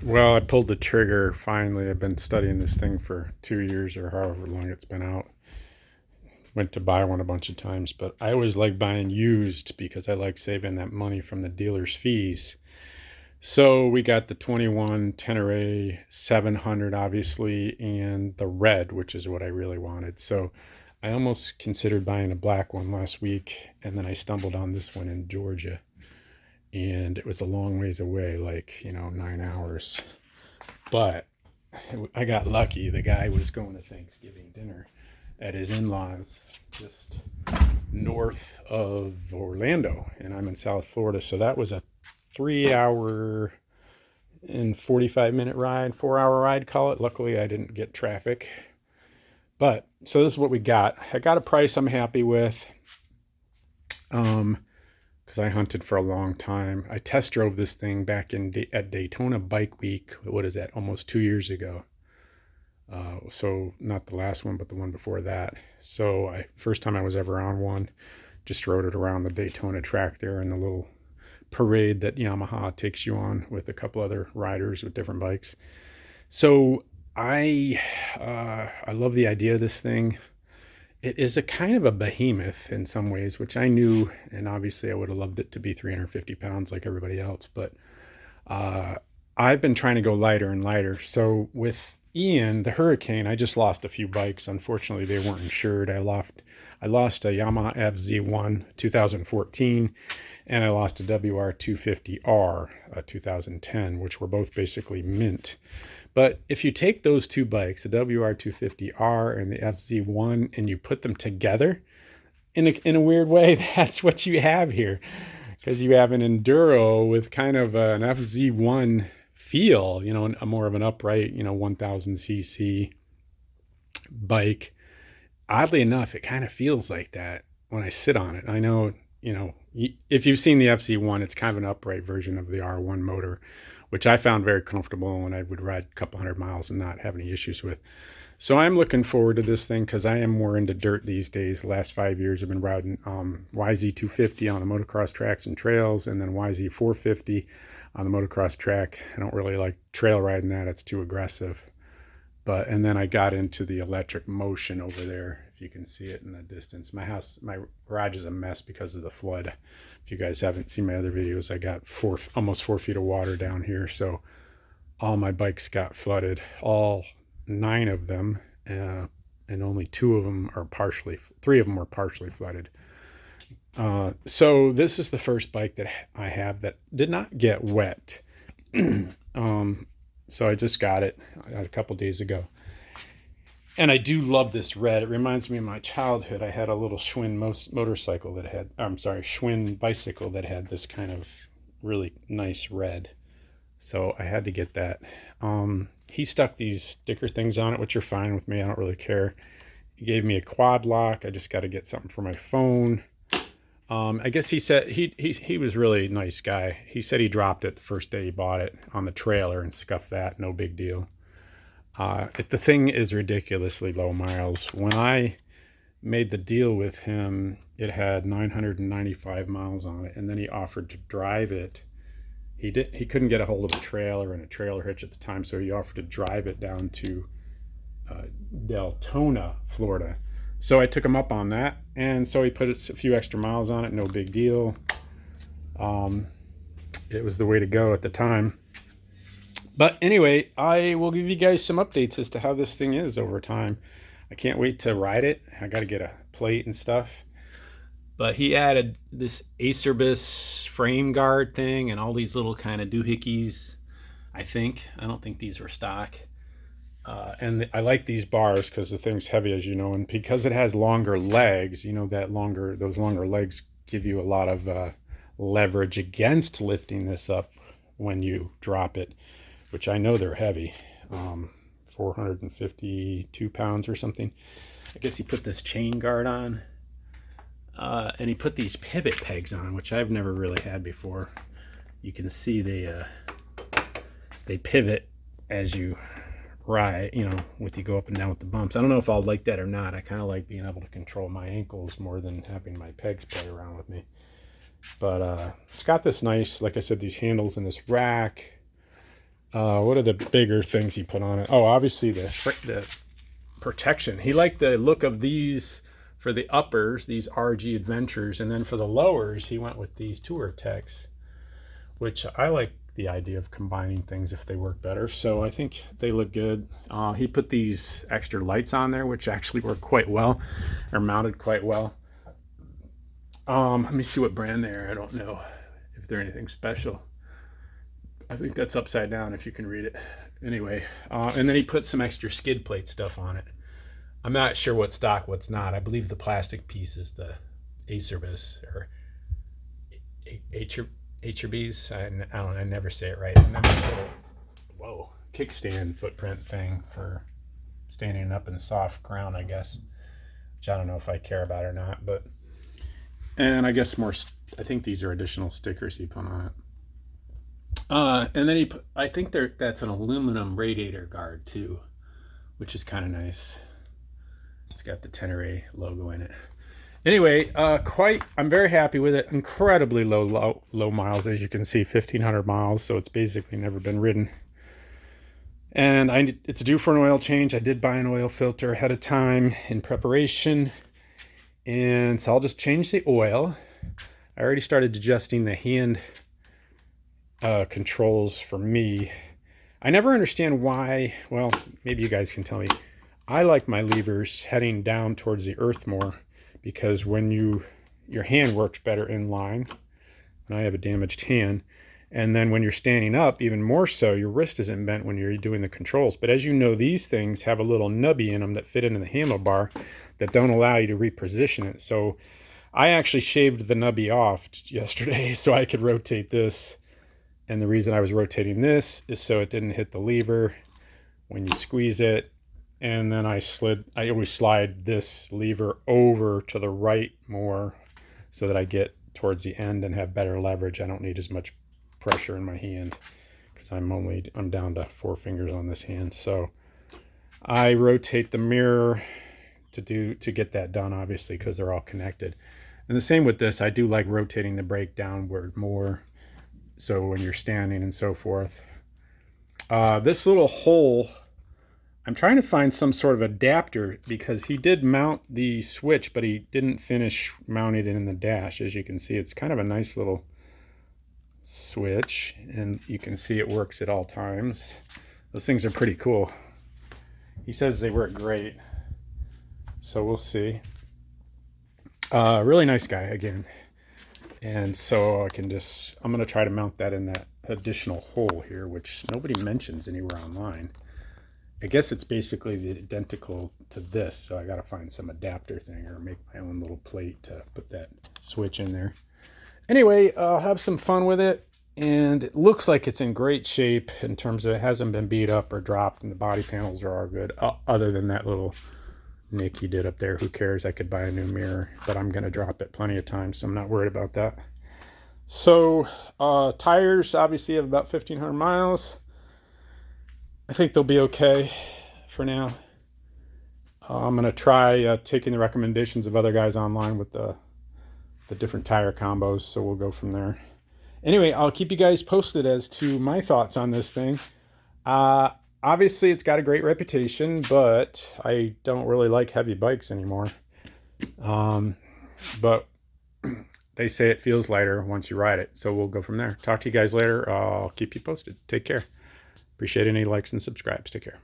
Well, I pulled the trigger finally. I've been studying this thing for 2 years or however long it's been out. Went to buy one a bunch of times, but I always like buying used because I like saving that money from the dealer's fees. So we got the 21 Tenere 700, obviously, and the red, which is what I really wanted. So I almost considered buying a black one last week, and then I stumbled on this one in Georgia, and it was a long ways away, like, 9 hours. But I got lucky. The guy was going to Thanksgiving dinner at his in laws just north of Orlando, and I'm in South Florida. So that was a 3 hour and 45-minute ride, 4 hour ride, call it. Luckily, I didn't get traffic. But so this is what we got. I got a price I'm happy with. Because I hunted for a long time. I test drove this thing back at Daytona Bike Week. What is that? Almost 2 years ago. So not the last one, but the one before that. So first time I was ever on one, just rode it around the Daytona track there in the little parade that Yamaha takes you on with a couple other riders with different bikes. So I love the idea of this thing. It is a kind of a behemoth in some ways, which I knew, and obviously I would have loved it to be 350 pounds like everybody else. But uh, I've been trying to go lighter and lighter. So with Ian, the hurricane, I just lost a few bikes. Unfortunately, they weren't insured. I lost a Yamaha FZ1 2014, and I lost a WR250R 2010, which were both basically mint. But if you take those two bikes, the WR250R and the FZ1, and you put them together in a weird way, that's what you have here. Because you have an enduro with kind of an FZ1 feel, a more of an upright, 1000cc bike. Oddly enough, it kind of feels like that when I sit on it. I know, if you've seen the FZ1, it's kind of an upright version of the R1 motor, which I found very comfortable when I would ride a couple hundred miles and not have any issues with. So I'm looking forward to this thing because I am more into dirt these days. The last 5 years I've been riding YZ250 on the motocross tracks and trails, and then YZ450 on the motocross track. I don't really like trail riding that. It's too aggressive. And then I got into the electric motion over there. If you can see it in the distance, my garage is a mess because of the flood. If you guys haven't seen my other videos, I got almost 4 feet of water down here. So all my bikes got flooded, all 9 of them, and only 3 of them were partially flooded. So this is the first bike that I have that did not get wet. So I just got it a couple days ago. And I do love this red. It reminds me of my childhood. I had a little Schwinn Schwinn bicycle that had this kind of really nice red. So I had to get that. He stuck these sticker things on it, which are fine with me. I don't really care. He gave me a quad lock. I just got to get something for my phone. I guess he said he was really a nice guy. He said he dropped it the first day he bought it on the trailer and scuffed that. No big deal. The thing is ridiculously low miles. When I made the deal with him, it had 995 miles on it, and then he offered to drive it. He couldn't get a hold of a trailer and a trailer hitch at the time, so he offered to drive it down to Deltona, Florida. So I took him up on that, and so he put a few extra miles on it. No big deal. It was the way to go at the time. But anyway, I will give you guys some updates as to how this thing is over time. I can't wait to ride it. I got to get a plate and stuff. But he added this Acerbis frame guard thing and all these little kind of doohickeys, I think. I don't think these were stock. And I like these bars because the thing's heavy, as you know, and because it has longer legs, those longer legs give you a lot of leverage against lifting this up when you drop it, which I know they're heavy, 452 pounds or something. I guess he put this chain guard on, and he put these pivot pegs on, which I've never really had before. You can see they pivot as you ride, with you go up and down with the bumps. I don't know if I'll like that or not. I kind of like being able to control my ankles more than having my pegs play around with me. But it's got this nice, like I said, these handles in this rack. What are the bigger things he put on it? Oh, obviously the protection. He liked the look of these for the uppers, these RG Adventures, and then for the lowers, he went with these Tour Techs, which I like the idea of combining things if they work better. So I think they look good. He put these extra lights on there, which actually work quite well, or mounted quite well. Let me see what brand they are. I don't know if they're anything special. I think that's upside down if you can read it. Anyway, and then he put some extra skid plate stuff on it. I'm not sure what's stock, what's not. I believe the plastic piece is the Acerbis or Acerbis. I don't know. I never say it right. And then this little kickstand footprint thing for standing up in soft ground, I guess. Which I don't know if I care about or not, but and I guess more. I think these are additional stickers he put on it. And then I think that's an aluminum radiator guard too, which is kind of nice. It's got the Tenere logo in it. Anyway, I'm very happy with it. Incredibly low miles, as you can see, 1,500 miles. So it's basically never been ridden. And it's due for an oil change. I did buy an oil filter ahead of time in preparation. And so I'll just change the oil. I already started adjusting the hand controls for me. I never understand why. Well, maybe you guys can tell me. I like my levers heading down towards the earth more because when your hand works better in line, and I have a damaged hand, and then when you're standing up, even more so, your wrist isn't bent when you're doing the controls. But as you know, these things have a little nubby in them that fit into the handlebar that don't allow you to reposition it. So I actually shaved the nubby off yesterday so I could rotate this. And the reason I was rotating this is so it didn't hit the lever when you squeeze it. And then I always slide this lever over to the right more so that I get towards the end and have better leverage. I don't need as much pressure in my hand because I'm down to 4 fingers on this hand. So I rotate the mirror to get that done, obviously, because they're all connected. And the same with this. I do like rotating the brake downward more. So when you're standing and so forth. This little hole, I'm trying to find some sort of adapter because he did mount the switch, but he didn't finish mounting it in the dash. As you can see, it's kind of a nice little switch, and you can see it works at all times. Those things are pretty cool. He says they work great, so we'll see. Really nice guy again. And so I'm going to try to mount that in that additional hole here, which nobody mentions anywhere online. I guess it's basically identical to this, so I got to find some adapter thing or make my own little plate to put that switch in there. Anyway, I'll have some fun with it, and it looks like it's in great shape in terms of it hasn't been beat up or dropped, and the body panels are all good, other than that little nick he did up there. Who cares? I could buy a new mirror, but I'm going to drop it plenty of times, so I'm not worried about that. So tires obviously have about 1,500 miles. I think they'll be okay for now. I'm going to try taking the recommendations of other guys online with the different tire combos, so we'll go from there. Anyway, I'll keep you guys posted as to my thoughts on this thing. Obviously, it's got a great reputation, but I don't really like heavy bikes anymore. But they say it feels lighter once you ride it, so we'll go from there. Talk to you guys later. I'll keep you posted. Take care. Appreciate any likes and subscribes. Take care.